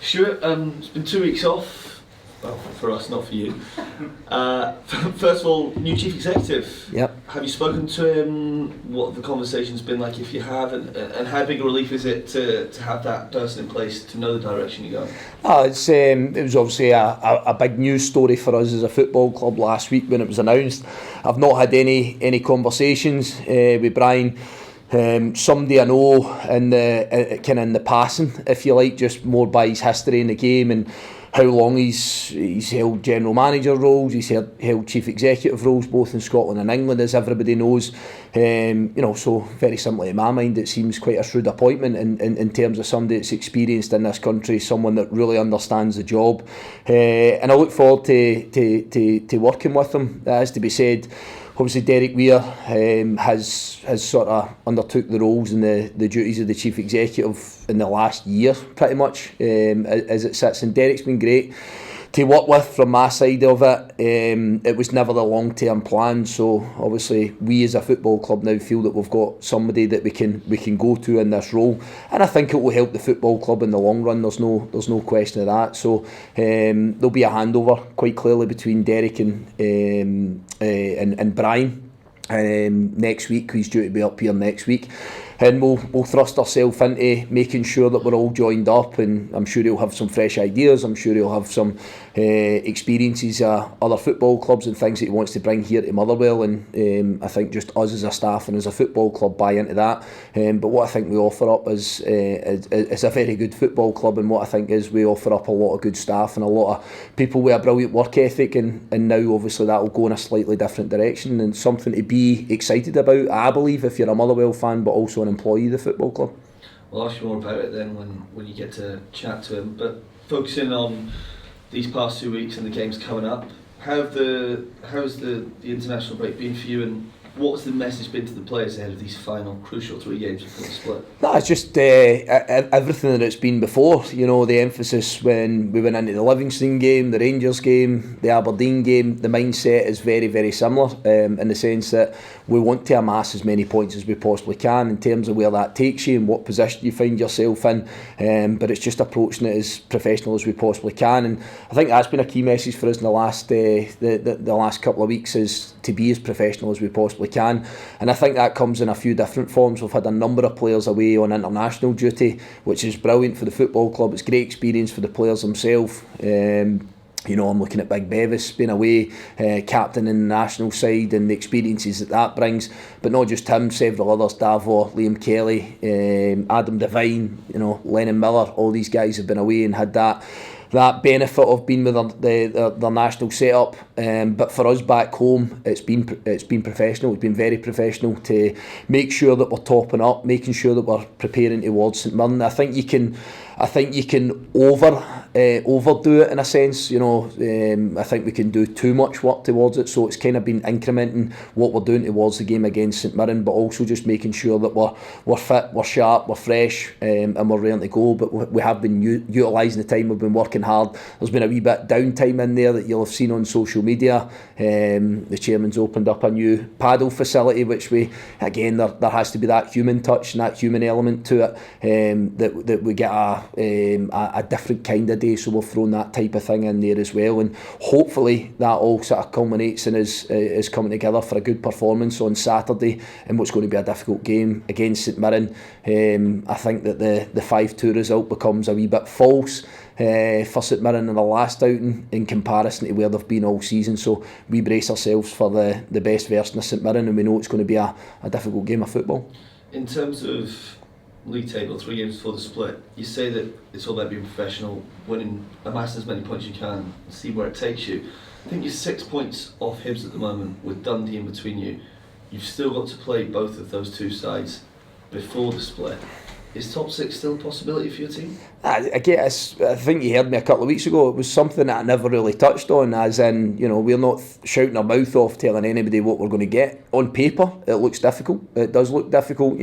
Stuart, it's been 2 weeks off. Well, for us, not for you. First of all, new chief executive. Yep. Have you spoken to him? What the conversation's been like, if you have, and how big a relief is it to have that person in place to know the direction you're going? It was obviously a big news story for us as a football club last week when it was announced. I've not had any conversations with Brian. Somebody I know in the passing, if you like, just more by his history in the game and how long he's held general manager roles, he's held chief executive roles both in Scotland and England, as everybody knows. So very simply in my mind, it seems quite a shrewd appointment in terms of somebody that's experienced in this country, someone that really understands the job, and I look forward to working with him. That has to be said. Obviously Derek Weir has sort of undertook the roles and the duties of the chief executive in the last year pretty much, as it sits, and Derek's been great to work with from my side of it. It was never the long-term plan, so obviously we as a football club now feel that we've got somebody that we can go to in this role, and I think it will help the football club in the long run. There's no question of that. So there'll be a handover quite clearly between Derek and Brian next week. He's due to be up here next week, and we'll thrust ourselves into making sure that we're all joined up, and I'm sure he'll have some fresh ideas. I'm sure he'll have some experiences other football clubs and things that he wants to bring here to Motherwell, and I think just us as a staff and as a football club buy into that. But what I think we offer up is a very good football club, and what I think is we offer up a lot of good staff and a lot of people with a brilliant work ethic, and now obviously that will go in a slightly different direction and something to be excited about, I believe, if you're a Motherwell fan but also an employee of the football club. We'll ask you more about it then when you get to chat to him, but focusing on these past 2 weeks and the games coming up, how's the international break been for you, and what has the message been to the players ahead of these final crucial 3 games before the split? No, it's just everything that it's been before. The emphasis when we went into the Livingston game, the Rangers game, the Aberdeen game, the mindset is very, very similar, in the sense that we want to amass as many points as we possibly can in terms of where that takes you and what position you find yourself in, but it's just approaching it as professional as we possibly can, and I think that's been a key message for us in the last the last couple of weeks, is to be as professional as we possibly can. And I think that comes in a few different forms. We've had a number of players away on international duty, which is brilliant for the football club. It's great experience for the players themselves. I'm looking at Big Bevis being away, captain in the national side, and the experiences that brings. But not just him, several others, Davor, Liam Kelly, Adam Devine, Lennon Miller, all these guys have been away and had that benefit of being with their national setup, but for us back home, it's been professional. It's been very professional to make sure that we're topping up, making sure that we're preparing towards St Mirren. I think you can overdo it in a sense. I think we can do too much work towards it, so it's kind of been incrementing what we're doing towards the game against St Mirren, but also just making sure that we're fit, we're sharp, we're fresh, and we're ready to go. But we have been utilising the time. We've been working hard. There's been a wee bit downtime in there that you'll have seen on social media. The chairman's opened up a new paddle facility, which there has to be that human touch and that human element to it, that we get a different kind of day, so we've thrown that type of thing in there as well, and hopefully that all sort of culminates and is coming together for a good performance on Saturday in what's going to be a difficult game against St Mirren. I think that the 5-2 result becomes a wee bit false for St Mirren in the last outing in comparison to where they've been all season, so we brace ourselves for the best version of St Mirren, and we know it's going to be a difficult game of football. In terms of league table, 3 games before the split, you say that it's all about being professional, winning, amassing as many points you can, and see where it takes you. I think you're 6 points off Hibs at the moment, with Dundee in between you. You've still got to play both of those two sides before the split. Is top 6 still a possibility for your team? I think you heard me a couple of weeks ago. It was something that I never really touched on, as in, we're not shouting our mouth off telling anybody what we're going to get. On paper, it looks difficult. It does look difficult.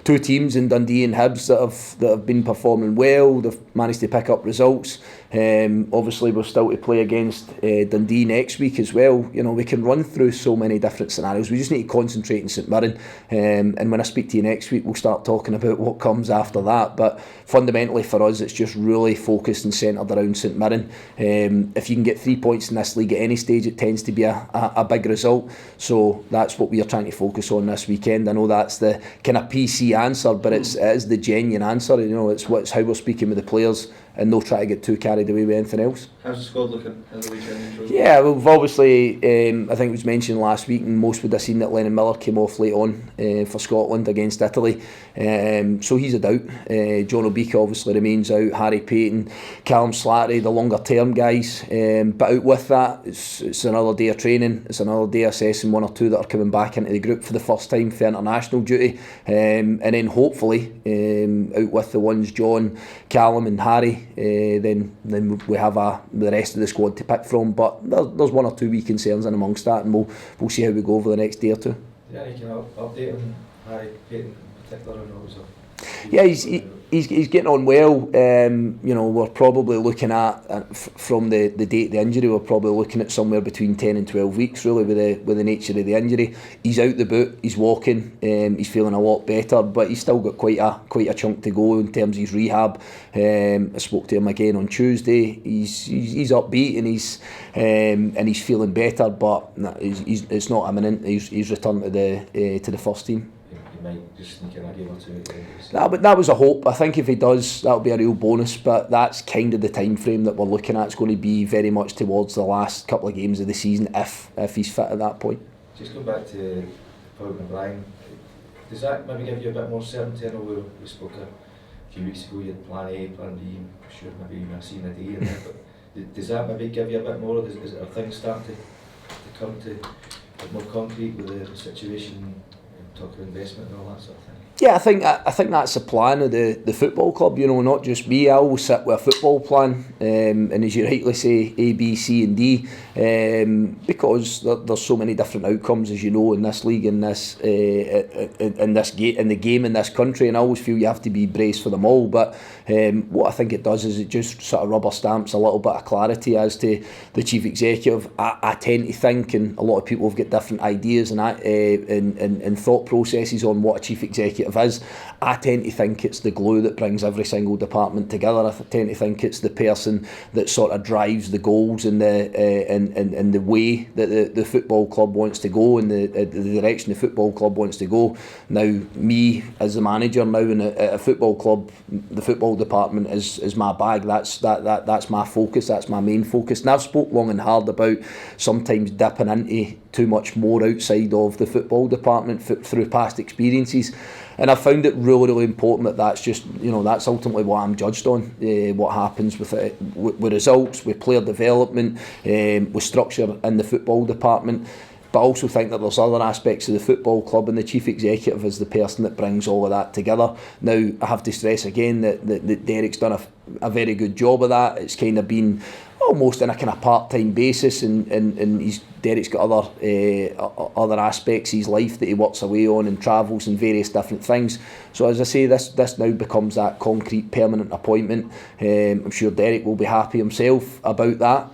Two teams in Dundee and Hibs that have been performing well. They've managed to pick up results. Obviously we're still to play against Dundee next week as well. You know, we can run through so many different scenarios. We just need to concentrate in St Mirren, and when I speak to you next week we'll start talking about what comes after that. But fundamentally for us it's just really focused and centred around St Mirren. If you can get 3 points in this league at any stage, it tends to be a big result, so that's what we are trying to focus on this weekend. I know that's the kind of PC answer, but it is the genuine answer. You know, it's how we're speaking with the players, and not try to get too carried away with anything else. How's the squad looking at the weekend? Yeah, we've obviously, I think it was mentioned last week, and most would have seen that Lennon Miller came off late on for Scotland against Italy, so he's a doubt. John Obika obviously remains out, Harry Payton, Callum Slattery, the longer term guys, but out with that, it's another day of training, it's another day assessing one or two that are coming back into the group for the first time for international duty, and then hopefully out with the ones John, Callum and Harry. Then we have the rest of the squad to pick from, but there's one or two wee concerns in amongst that, and we'll see how we go over the next day or two. Yeah, you can update on Harry Payton in particular, and also. Yeah, he's getting on well. You know, we're probably looking at from the date of the injury, we're probably looking at somewhere between 10 and 12 weeks really with the nature of the injury. He's out the boot, he's walking, he's feeling a lot better, but he's still got quite a chunk to go in terms of his rehab. I spoke to him again on Tuesday. He's upbeat and he's feeling better, but it's not imminent. He's returned to the first team. Might just sneak in a game or two. That was a hope. I think if he does, that'll be a real bonus, but that's kind of the time frame that we're looking at. It's going to be very much towards the last couple of games of the season if he's fit at that point. Just going back to Paul O'Brien, does that maybe give you a bit more certainty? I know we spoke a few weeks ago, you had plan A, plan B, I'm sure maybe even a C and a D in there, but does that maybe give you a bit more? Are things starting to come to a bit more concrete with the situation? Talk about investment and all that sort of thing. Yeah, I think that's the plan of the football club. You know, not just me. I always sit with a football plan, and as you rightly say, A, B, C, and D, because there's so many different outcomes, as you know, in this league, in the game in this country, and I always feel you have to be braced for them all. But what I think it does is it just sort of rubber stamps a little bit of clarity as to the chief executive. I tend to think, and a lot of people have got different ideas and thought processes on what a chief executive is. I tend to think it's the glue that brings every single department together. I tend to think it's the person that sort of drives the goals and the way that the football club wants to go, and the direction the football club wants to go. Now, me as the manager now in a football club, the football department is my bag. That's my focus. That's my main focus. And I've spoke long and hard about sometimes dipping into too much more outside of the football department through past experiences. And I found it really, really important that's just, you know, that's ultimately what I'm judged on. What happens with results, with player development, with structure in the football department. But I also think that there's other aspects of the football club, and the chief executive is the person that brings all of that together. Now, I have to stress again that Derek's done a very good job of that. It's kind of been almost on a kind of part-time basis, and Derek's got other aspects of his life that he works away on and travels and various different things. So as I say, this now becomes that concrete permanent appointment. I'm sure Derek will be happy himself about that,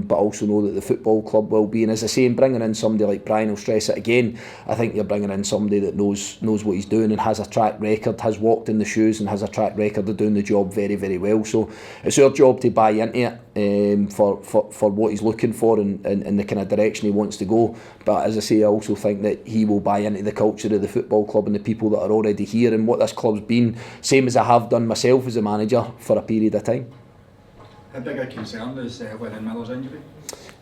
but also know that the football club will be. And as I say, in bringing in somebody like Brian, I'll stress it again, I think you're bringing in somebody that knows what he's doing and has a track record, has walked in the shoes and has a track record of doing the job very, very well. So it's our job to buy into it for what he's looking for and the kind of direction he wants to go. But as I say, I also think that he will buy into the culture of the football club and the people that are already here and what this club's been, same as I have done myself as a manager for a period of time. How big a concern is Lennon Miller's injury?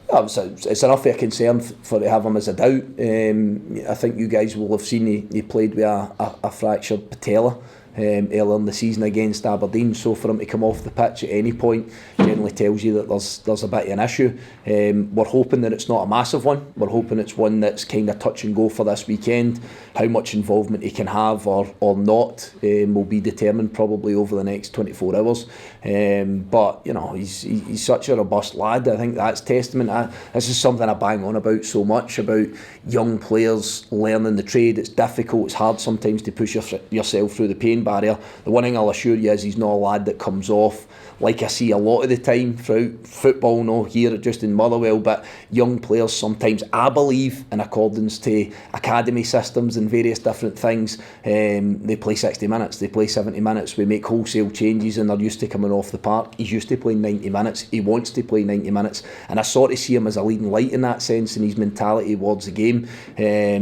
It's enough of a concern for to have him as a doubt. I think you guys will have seen he played with a fractured patella earlier in the season against Aberdeen, so for him to come off the pitch at any point generally tells you that there's a bit of an issue. We're hoping that it's not a massive one. We're hoping it's one that's kind of touch and go for this weekend. How much involvement he can have or not will be determined probably over the next 24 hours. But you know, he's such a robust lad. I think that's testament. This is something I bang on about so much, about young players learning the trade. It's difficult, it's hard sometimes to push yourself through the pain. blood-brain barrier. The one thing I'll assure you is he's not a lad that comes off like I see a lot of the time throughout football, no here just in Motherwell, but young players sometimes, I believe, in accordance to academy systems and various different things, they play 60 minutes, they play 70 minutes, we make wholesale changes and they're used to coming off the park. He's used to playing 90 minutes, he wants to play 90 minutes, and I sort of see him as a leading light in that sense in his mentality towards the game.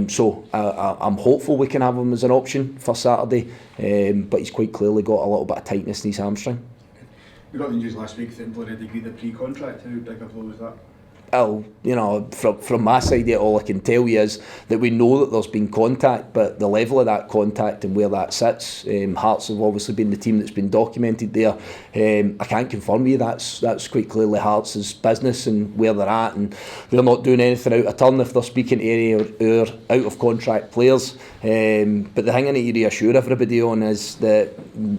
So I'm hopeful we can have him as an option for Saturday, but he's quite clearly got a little bit of tightness in his hamstring. We got the news last week that Blair had agreed a pre-contract. How big a blow was that? Well, you know, from my side, all I can tell you is that we know that there's been contact, but the level of that contact and where that sits, Hearts have obviously been the team that's been documented there. I can't confirm you that's quite clearly Hearts' business and where they're at, and they're not doing anything out of turn if they're speaking to any or out of contract players. But the thing I need to reassure everybody on is that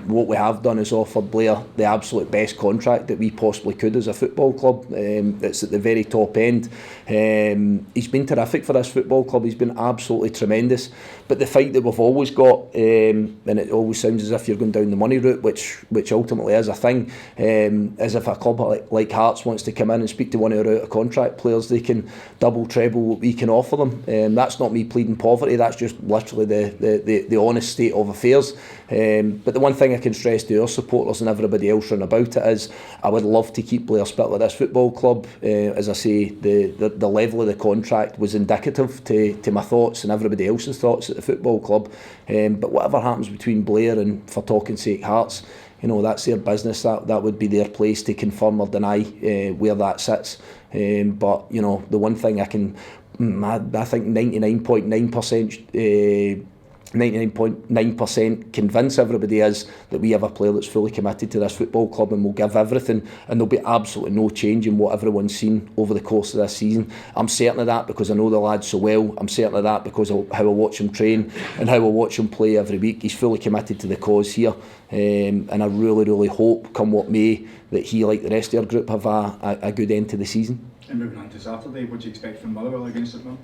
what we have done is offered Blair the absolute best contract that we possibly could as a football club. It's at the very top end. He's been terrific for this football club, he's been absolutely tremendous, but the fight that we've always got, and it always sounds as if you're going down the money route, which ultimately is a thing, is if a club like Hearts wants to come in and speak to one of our out of contract players, they can double treble what we can offer them. That's not me pleading poverty, that's just literally the honest state of affairs. But the one thing I can stress to our supporters and everybody else round about it is I would love to keep Blair Spittal at this football club. As I say, the level of the contract was indicative to my thoughts and everybody else's thoughts at the football club. But whatever happens between Blair and, for talking's sake, Hearts, you know, that's their business. That would be their place to confirm or deny where that sits. But you know, the one thing I think 99.9% convince everybody is that we have a player that's fully committed to this football club and will give everything, and there'll be absolutely no change in what everyone's seen over the course of this season. I'm certain of that because I know the lad so well. I'm certain of that because of how I watch him train and how I watch him play every week. He's fully committed to the cause here, and I really, really hope, come what may, that he, like the rest of our group, have a good end to the season. And moving on to Saturday, what do you expect from Motherwell against St Mirren?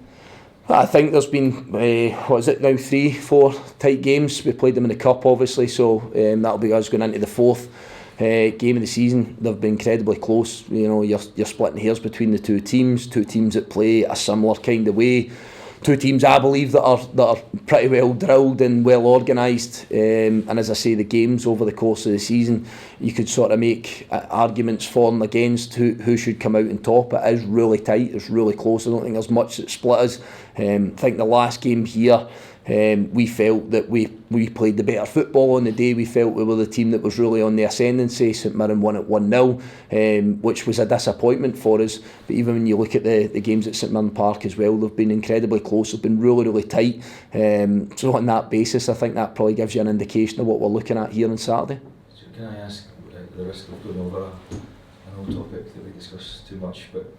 I think there's been, 3-4 tight games. We played them in the Cup, obviously, so that'll be us going into the fourth game of the season. They've been incredibly close. You know, you're splitting hairs between the two teams that play a similar kind of way. Two teams, I believe, that are pretty well drilled and well organised. And as I say, the games over the course of the season, you could sort of make arguments for and against who should come out on top. It is really tight, it's really close. I don't think there's much that split us. I think the last game here, we felt that we played the better football on the day. We felt we were the team that was really on the ascendancy. St Mirren won at 1-0, which was a disappointment for us. But even when you look at the games at St Mirren Park as well, they've been incredibly close, they've been really, really tight. So on that basis, I think that probably gives you an indication of what we're looking at here on Saturday. So can I ask, at the risk of going over an old topic that we discussed too much, but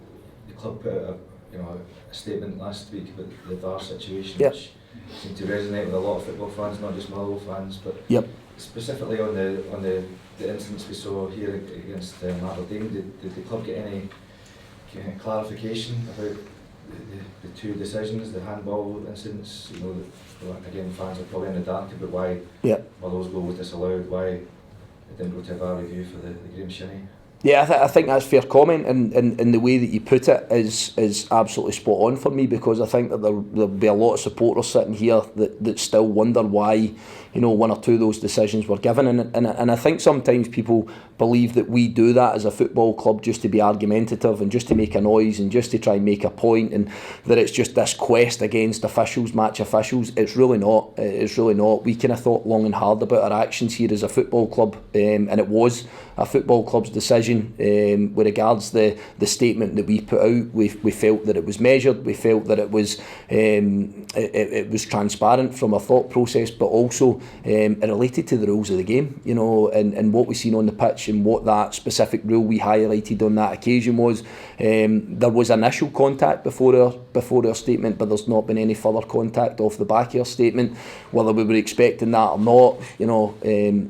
the club put out a statement last week about the VAR situation, yep, which seemed to resonate with a lot of football fans, not just Motherwell fans, but yep, specifically on the incidents we saw here against Aberdeen. Did the club get any clarification about the two decisions, the handball incidents? You know, again, fans are probably in the dark about why, yep, Motherwell's goal was disallowed, why it didn't go to a VAR review for the Graham Shinnie. Yeah, I think that's fair comment, and the way that you put it is absolutely spot on for me, because I think that there'll be a lot of supporters sitting here that still wonder why, you know, one or two of those decisions were given, and I think sometimes people believe that we do that as a football club just to be argumentative and just to make a noise and just to try and make a point, and that it's just this quest against officials, match officials. It's really not. It's really not. We kind of thought long and hard about our actions here as a football club, and it was a football club's decision. With regards the statement that we put out, we felt that it was measured. We felt that it was transparent from our thought process, but also it related to the rules of the game, you know, and what we seen on the pitch and what that specific rule we highlighted on that occasion was. There was initial contact before our statement, but there's not been any further contact off the back of our statement. Whether we were expecting that or not, you know,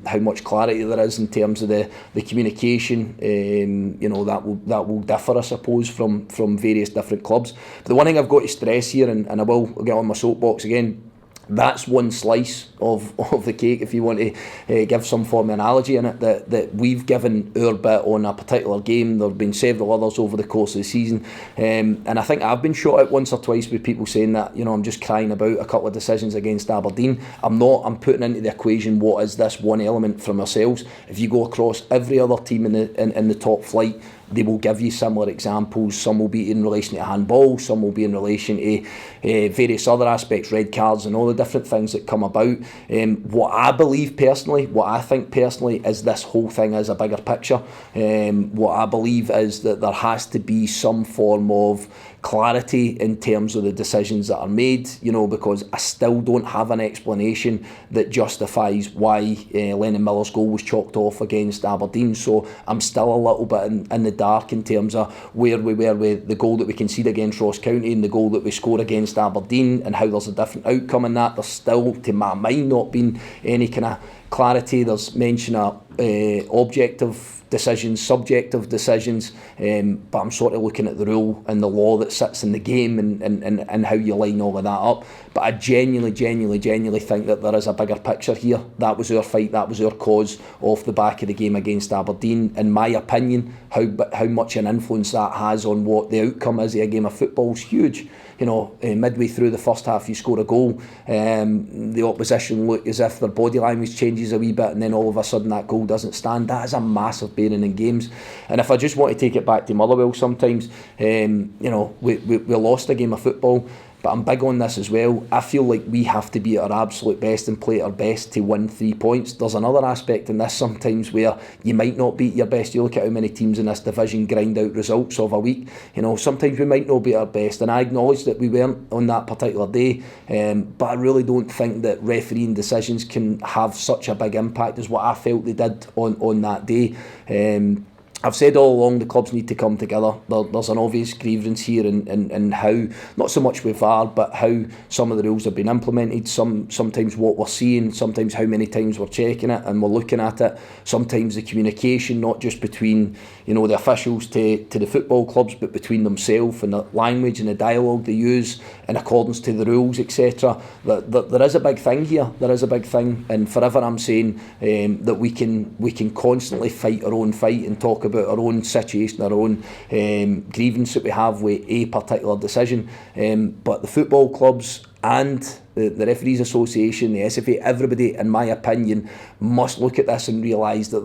how much clarity there is in terms of the communication. You know, that will differ, I suppose, from various different clubs. But the one thing I've got to stress here, and I will get on my soapbox again, that's one slice of the cake, if you want to give some form of analogy in it, that we've given our bit on a particular game. There have been several others over the course of the season, and I think I've been shot at once or twice with people saying that, you know, I'm just crying about a couple of decisions against Aberdeen. I'm not. I'm putting into the equation what is this one element from ourselves. If you go across every other team in the top flight, they will give you similar examples. Some will be in relation to handball, some will be in relation to various other aspects, red cards and all the different things that come about. What I believe personally, what I think personally, is this whole thing is a bigger picture. What I believe is that there has to be some form of clarity in terms of the decisions that are made, you know, because I still don't have an explanation that justifies why Lennon Miller's goal was chalked off against Aberdeen. So I'm still a little bit in the dark in terms of where we were with the goal that we conceded against Ross County and the goal that we scored against Aberdeen, and how there's a different outcome in that. There's still, to my mind, not been any kind of clarity. There's mention of objective decisions, subjective decisions, but I'm sort of looking at the rule and the law that sits in the game and how you line all of that up. But I genuinely think that there is a bigger picture here. That was our fight, that was our cause off the back of the game against Aberdeen. In my opinion, how much an influence that has on what the outcome is of a game of football is huge. You know, midway through the first half you score a goal, the opposition look as if their body language changes a wee bit, and then all of a sudden that goal doesn't stand. That is a massive bearing in games. And if I just want to take it back to Motherwell sometimes, you know, we lost a game of football, but I'm big on this as well. I feel like we have to be at our absolute best and play at our best to win 3 points. There's another aspect in this sometimes where you might not be at your best. You look at how many teams in this division grind out results of a week. You know, sometimes we might not be at our best, and I acknowledge that we weren't on that particular day, but I really don't think that refereeing decisions can have such a big impact as what I felt they did on that day. I've said all along the clubs need to come together. There's an obvious grievance here in how, not so much with VAR, but how some of the rules have been implemented. Sometimes what we're seeing, sometimes how many times we're checking it and we're looking at it. Sometimes the communication, not just between, you know, the officials to the football clubs, but between themselves, and the language and the dialogue they use in accordance to the rules, etc. There is a big thing here. There is a big thing, and forever I'm saying that we can constantly fight our own fight and talk about our own situation, our own grievance that we have with a particular decision, but the football clubs and the Referees Association, the SFA, everybody, in my opinion, must look at this and realise that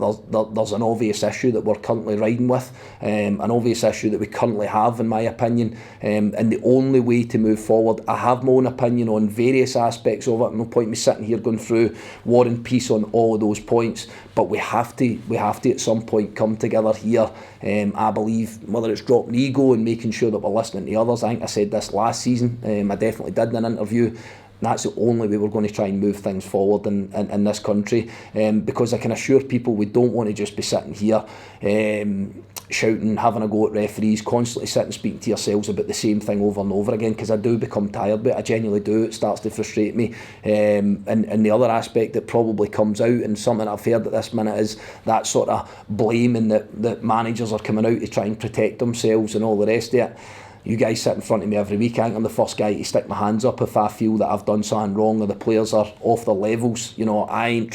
there's an obvious issue that we're currently riding with, an obvious issue that we currently have, in my opinion, and the only way to move forward. I have my own opinion on various aspects of it. No point me sitting here going through War and Peace on all of those points, but we have to at some point come together here. I believe, whether it's dropping ego and making sure that we're listening to others. I think I said this last season, I definitely did in an interview. That's the only way we're going to try and move things forward in this country, because I can assure people we don't want to just be sitting here shouting, having a go at referees, constantly sitting speaking to yourselves about the same thing over and over again, because I do become tired of it. I genuinely do. It starts to frustrate me, and the other aspect that probably comes out, and something I've heard at this minute, is that sort of blaming that managers are coming out to try and protect themselves and all the rest of it. You guys sit in front of me every week. I think I'm the first guy to stick my hands up if I feel that I've done something wrong or the players are off their levels. You know, I'm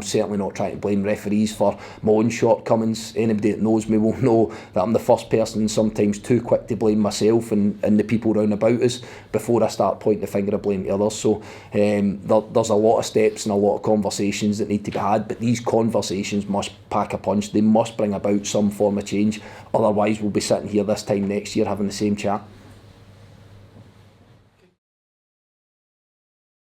certainly not trying to blame referees for my own shortcomings. Anybody that knows me will know that I'm the first person, sometimes too quick to blame myself and the people round about us before I start pointing the finger of blame to others. So there's a lot of steps and a lot of conversations that need to be had, but these conversations must pack a punch. They must bring about some form of change. Otherwise we'll be sitting here this time next year having the same chat.